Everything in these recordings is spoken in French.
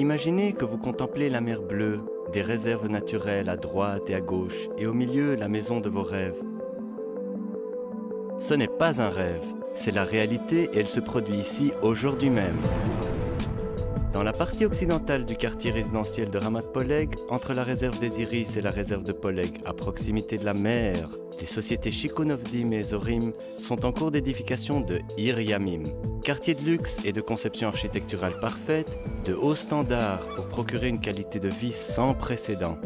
Imaginez que vous contemplez la mer bleue, des réserves naturelles à droite et à gauche, et au milieu la maison de vos rêves. Ce n'est pas un rêve, c'est la réalité et elle se produit ici aujourd'hui même. Dans la partie occidentale du quartier résidentiel de Ramat Poleg, entre la réserve des Iris et la réserve de Poleg, à proximité de la mer, les sociétés Shikun Ovdim et Ezorim sont en cours d'édification de Ir Yamim, quartier de luxe et de conception architecturale parfaite, de haut standard pour procurer une qualité de vie sans précédent.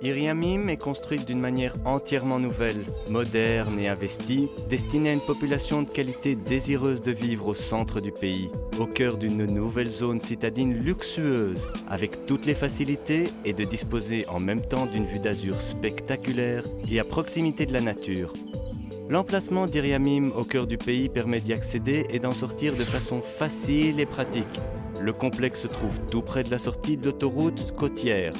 Ir Yamim est construite d'une manière entièrement nouvelle, moderne et investie, destinée à une population de qualité désireuse de vivre au centre du pays, au cœur d'une nouvelle zone citadine luxueuse, avec toutes les facilités et de disposer en même temps d'une vue d'azur spectaculaire et à proximité de la nature. L'emplacement d'Ir Yamim au cœur du pays permet d'y accéder et d'en sortir de façon facile et pratique. Le complexe se trouve tout près de la sortie de l'autoroute côtière,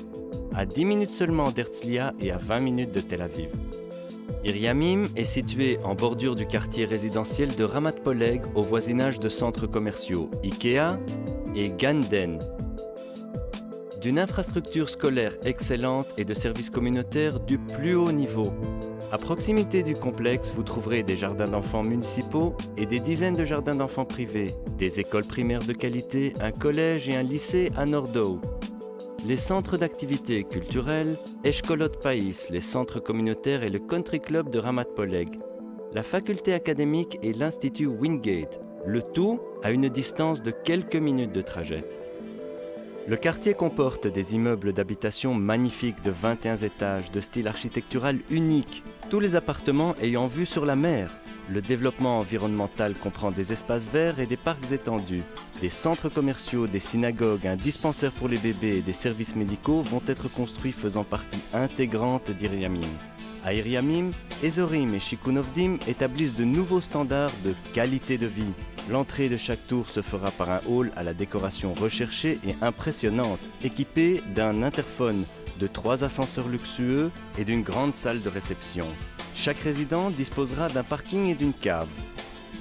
à 10 minutes seulement d'Herzliya et à 20 minutes de Tel Aviv. Ir Yamim est situé en bordure du quartier résidentiel de Ramat Poleg au voisinage de centres commerciaux Ikea et Ganden. D'une infrastructure scolaire excellente et de services communautaires du plus haut niveau. À proximité du complexe, vous trouverez des jardins d'enfants municipaux et des dizaines de jardins d'enfants privés, des écoles primaires de qualité, un collège et un lycée à Nordau. Les centres d'activités culturelles, Eshkolot Pays, les centres communautaires et le country club de Ramat Poleg, la faculté académique et l'institut Wingate, le tout à une distance de quelques minutes de trajet. Le quartier comporte des immeubles d'habitation magnifiques de 21 étages, de style architectural unique, tous les appartements ayant vue sur la mer. Le développement environnemental comprend des espaces verts et des parcs étendus. Des centres commerciaux, des synagogues, un dispensaire pour les bébés et des services médicaux vont être construits faisant partie intégrante d'Ir Yamim. À Ir Yamim, Ezorim et Shikun Ovdim établissent de nouveaux standards de qualité de vie. L'entrée de chaque tour se fera par un hall à la décoration recherchée et impressionnante, équipé d'un interphone, de 3 ascenseurs luxueux et d'une grande salle de réception. Chaque résident disposera d'un parking et d'une cave.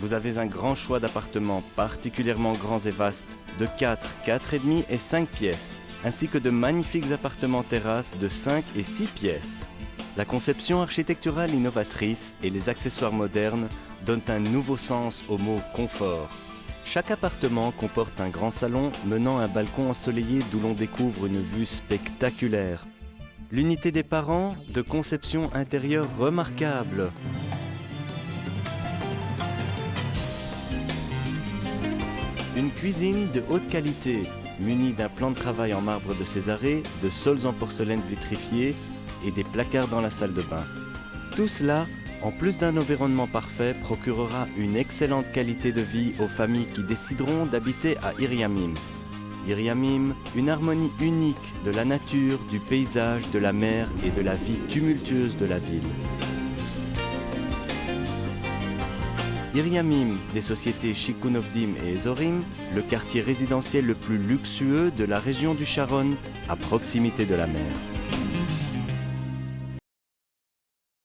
Vous avez un grand choix d'appartements particulièrement grands et vastes, de 4, 4,5 et 5 pièces, ainsi que de magnifiques appartements terrasses de 5 et 6 pièces. La conception architecturale innovatrice et les accessoires modernes donnent un nouveau sens au mot confort. Chaque appartement comporte un grand salon menant à un balcon ensoleillé d'où l'on découvre une vue spectaculaire. L'unité des parents, de conception intérieure remarquable. Une cuisine de haute qualité, munie d'un plan de travail en marbre de Césarée, de sols en porcelaine vitrifiée et des placards dans la salle de bain. Tout cela, en plus d'un environnement parfait, procurera une excellente qualité de vie aux familles qui décideront d'habiter à Ir Yamim. Ir Yamim, une harmonie unique de la nature, du paysage, de la mer et de la vie tumultueuse de la ville. Ir Yamim, des sociétés Shikun Ovdim et Ezorim, le quartier résidentiel le plus luxueux de la région du Sharon, à proximité de la mer.